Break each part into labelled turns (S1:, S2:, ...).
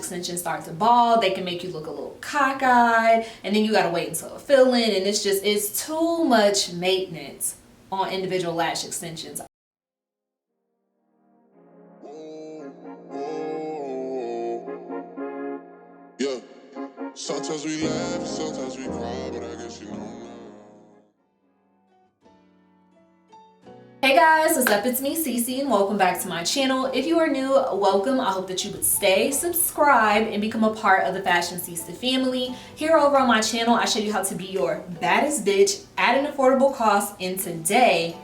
S1: extensions start to ball, they can make you look a little cockeyed, and then you gotta wait until it fill in, and it's too much maintenance on individual lash extensions.
S2: Yeah, sometimes we laugh, sometimes we cry, but I guess you know now.
S1: Hey guys, what's up? It's me, Cece, and welcome back to my channel. If you are new, welcome. I hope that you would stay, subscribe, and become a part of the Fashionceesta family. Here over on my channel, I show you how to be your baddest bitch at an affordable cost, and today,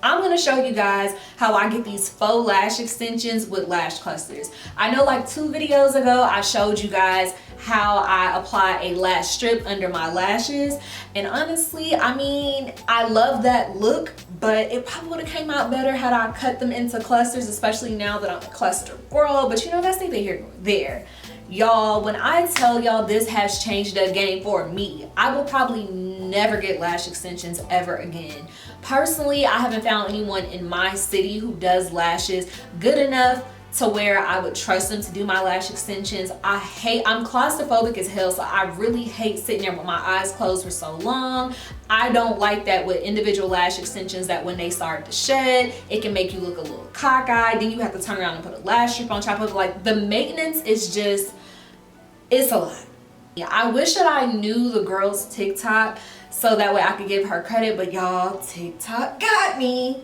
S1: I'm going to show you guys how I get these faux lash extensions with lash clusters. I know like 2 videos ago, I showed you guys how I apply a lash strip under my lashes. And honestly, I mean, I love that look, but it probably would have came out better had I cut them into clusters, especially now that I'm a cluster girl. But you know, that's neither here nor there. Y'all, when I tell y'all this has changed the game for me, I will probably never get lash extensions ever again. Personally, I haven't found anyone in my city who does lashes good enough to where I would trust them to do my lash extensions. I'm claustrophobic as hell, so I really hate sitting there with my eyes closed for so long. I don't like that with individual lash extensions, that when they start to shed, it can make you look a little cockeyed. Then you have to turn around and put a lash strip on top of it. Like, the maintenance is just, it's a lot. I wish that I knew the girl's TikTok so that way I could give her credit, but y'all, TikTok got me.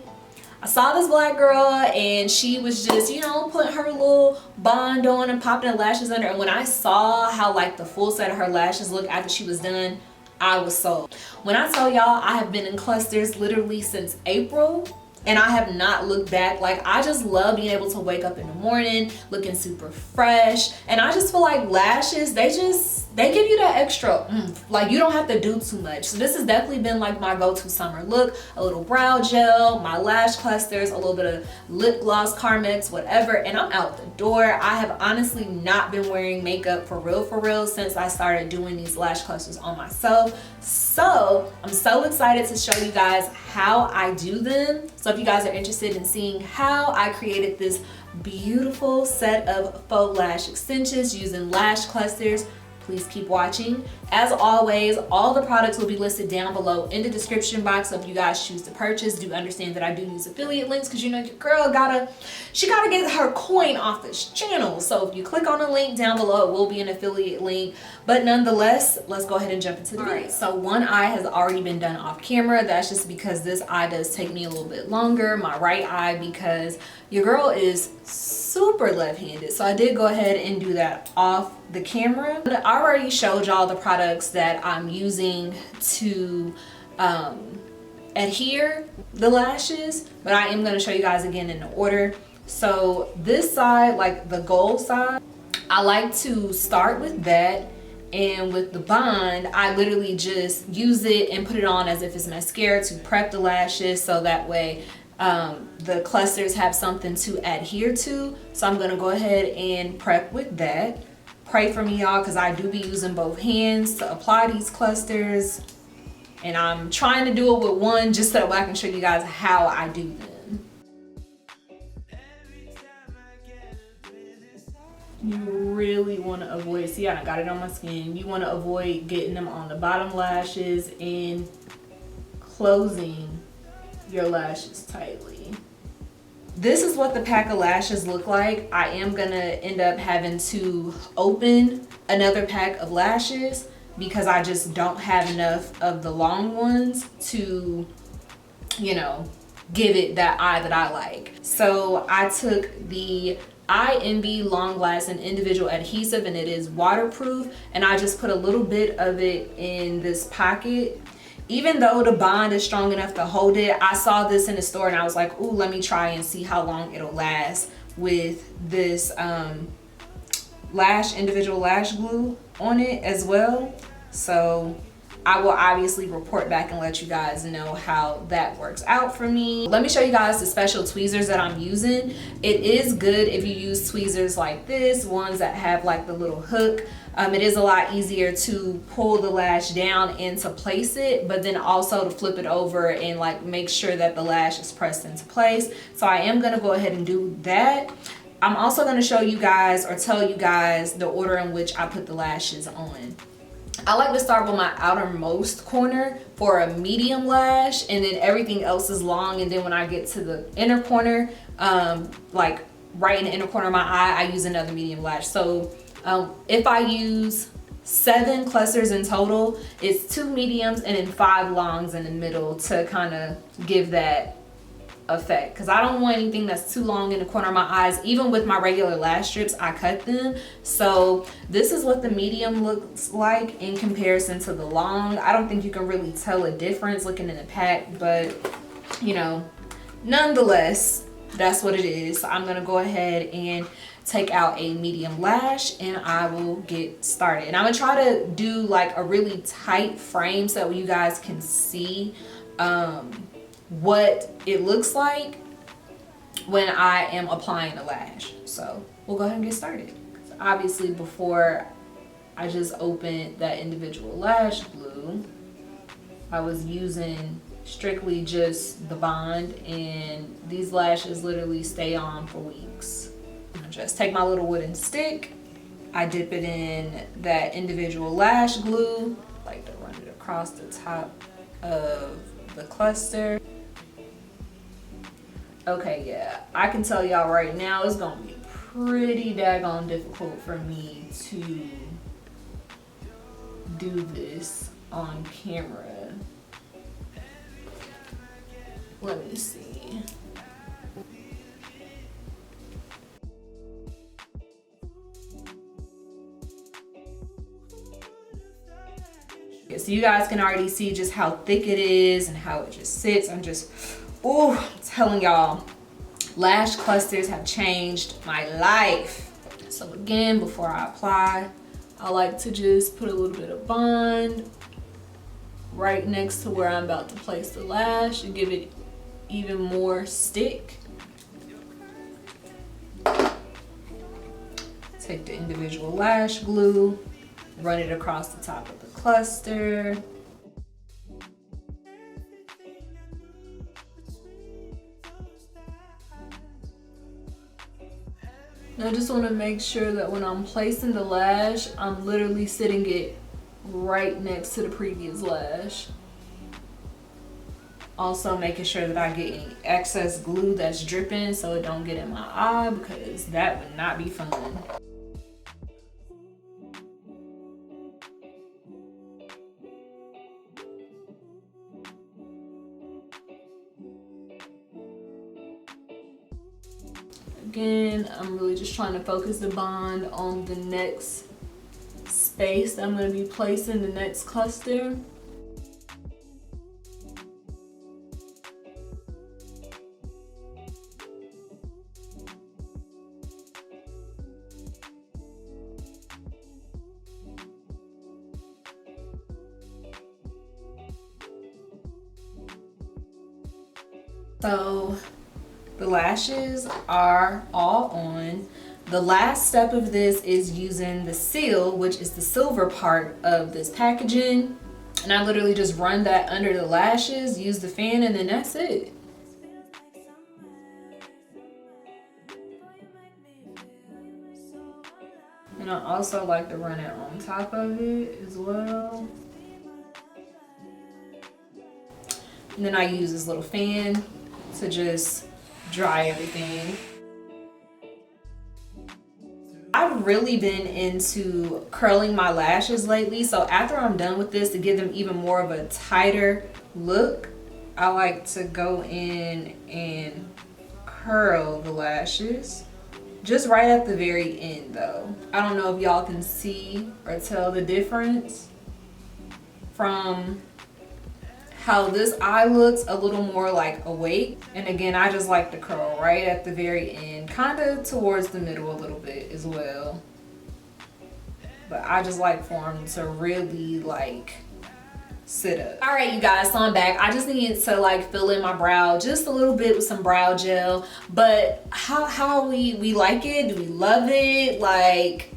S1: I saw this black girl and she was just, you know, putting her little bond on and popping her lashes under. And when I saw how like the full set of her lashes looked after she was done, I was sold. When I tell y'all, I have been in clusters literally since April, and I have not looked back. Like, I just love being able to wake up in the morning looking super fresh. And I just feel like lashes, they give you that extra like, you don't have to do too much. So this has definitely been like my go-to summer look. A little brow gel, my lash clusters, a little bit of lip gloss, Carmex, whatever, and I'm out the door. I have honestly not been wearing makeup for real since I started doing these lash clusters on myself. So I'm so excited to show you guys how I do them. So if you guys are interested in seeing how I created this beautiful set of faux lash extensions using lash clusters, please keep watching. As always, all the products will be listed down below in the description box. So if you guys choose to purchase, do understand that I do use affiliate links, because you know your girl gotta get her coin off this channel. So if you click on the link down below, it will be an affiliate link. But nonetheless, let's go ahead and jump into the video. So one eye has already been done off camera. That's just because this eye does take me a little bit longer. My right eye, because your girl is super left-handed, so I did go ahead and do that off the camera. I already showed y'all the products that I'm using to adhere the lashes, but I am going to show you guys again in the order. So this side, like the gold side, I like to start with that, and with the bond, I literally just use it and put it on as if it's mascara to prep the lashes, so that way the clusters have something to adhere to. So I'm gonna go ahead and prep with that. Pray for me, y'all, because I do be using both hands to apply these clusters, and I'm trying to do it with one just so that I can show you guys how I do them. You really want to avoid, see, I got it on my skin, you want to avoid getting them on the bottom lashes and closing your lashes tightly. This is what the pack of lashes look like. I am gonna end up having to open another pack of lashes because I just don't have enough of the long ones to, you know, give it that eye that I like. So I took the iEnvy long lasting individual adhesive, and it is waterproof, and I just put a little bit of it in this pocket. Even though the bond is strong enough to hold it, I saw this in the store and I was like, ooh, let me try and see how long it'll last with this individual lash glue on it as well. So I will obviously report back and let you guys know how that works out for me. Let me show you guys the special tweezers that I'm using. It is good if you use tweezers like this, ones that have like the little hook. It is a lot easier to pull the lash down and to place it, but then also to flip it over and like make sure that the lash is pressed into place. So I am gonna go ahead and do that. I'm also going to show you guys or tell you guys the order in which I put the lashes on. I like to start with my outermost corner for a medium lash, and then everything else is long. And then when I get to the inner corner, like right in the inner corner of my eye, I use another medium lash. So if I use 7 clusters in total, it's 2 mediums and then 5 longs in the middle to kind of give that effect, because I don't want anything that's too long in the corner of my eyes. Even with my regular lash strips, I cut them. So this is what the medium looks like in comparison to the long. I don't think you can really tell a difference looking in the pack, but you know, nonetheless, that's what it is. So I'm gonna go ahead and take out a medium lash and I will get started. And I'm gonna try to do like a really tight frame so that you guys can see what it looks like when I am applying the lash. So we'll go ahead and get started. So obviously, before I just opened that individual lash glue, I was using strictly just the bond, and these lashes literally stay on for weeks. I just take my little wooden stick, I dip it in that individual lash glue, like to run it across the top of the cluster. Okay, yeah, I can tell y'all right now it's gonna be pretty daggone difficult for me to do this on camera. Let me see. Okay, so you guys can already see just how thick it is and how it just sits. I'm just, ooh, I'm telling y'all, lash clusters have changed my life. So again, before I apply, I like to just put a little bit of bond right next to where I'm about to place the lash and give it even more stick. Take the individual lash glue, run it across the top of the cluster. I just want to make sure that when I'm placing the lash, I'm literally sitting it right next to the previous lash. Also making sure that I get any excess glue that's dripping so it don't get in my eye, because that would not be fun. Again, I'm really just trying to focus the bond on the next space that I'm going to be placing the next cluster. So the lashes are all on. The last step of this is using the seal, which is the silver part of this packaging. And I literally just run that under the lashes, use the fan, and then that's it. And I also like to run it on top of it as well. And then I use this little fan to just dry everything. I've really been into curling my lashes lately, so after I'm done with this, to give them even more of a tighter look, I like to go in and curl the lashes. Just right at the very end though. I don't know if y'all can see or tell the difference from how this eye looks a little more like awake. And again, I just like to curl right at the very end, kind of towards the middle a little bit as well. But I just like for them to really like sit up. All right, you guys, so I'm back. I just needed to like fill in my brow just a little bit with some brow gel. But how we like it? Do we love it? Like,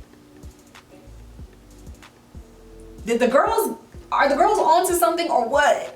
S1: are the girls onto something or what?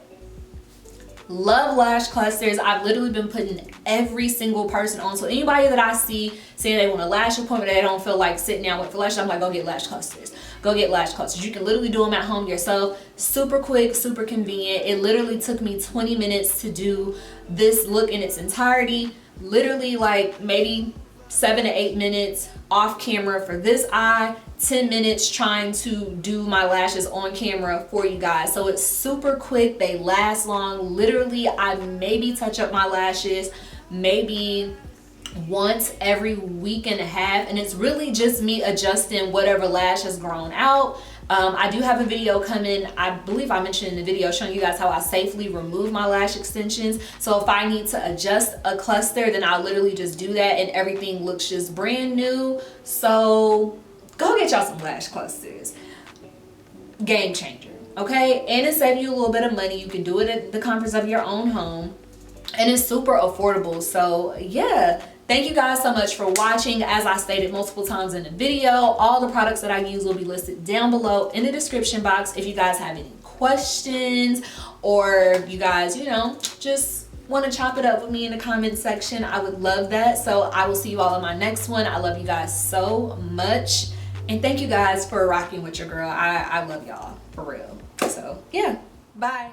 S1: Love lash clusters. I've literally been putting every single person on. So anybody that I see saying they want a lash appointment, they don't feel like sitting down with lashes, I'm like, go get lash clusters. Go get lash clusters. You can literally do them at home yourself. Super quick, super convenient. It literally took me 20 minutes to do this look in its entirety. Literally like maybe 7 to 8 minutes off camera for this eye, 10 minutes trying to do my lashes on camera for you guys. So it's super quick, they last long. Literally, I maybe touch up my lashes maybe once every week and a half, and it's really just me adjusting whatever lash has grown out. I do have a video coming, I believe I mentioned in the video, showing you guys how I safely remove my lash extensions. So if I need to adjust a cluster, then I'll literally just do that and everything looks just brand new. So go get y'all some lash clusters. Game changer, okay? And it saves you a little bit of money. You can do it at the comforts of your own home, and it's super affordable. So yeah, thank you guys so much for watching. As I stated multiple times in the video, all the products that I use will be listed down below in the description box. If you guys have any questions, or you guys, you know, just want to chop it up with me in the comment section, I would love that. So I will see you all in my next one. I love you guys so much, and thank you guys for rocking with your girl. I love y'all for real. So yeah, bye.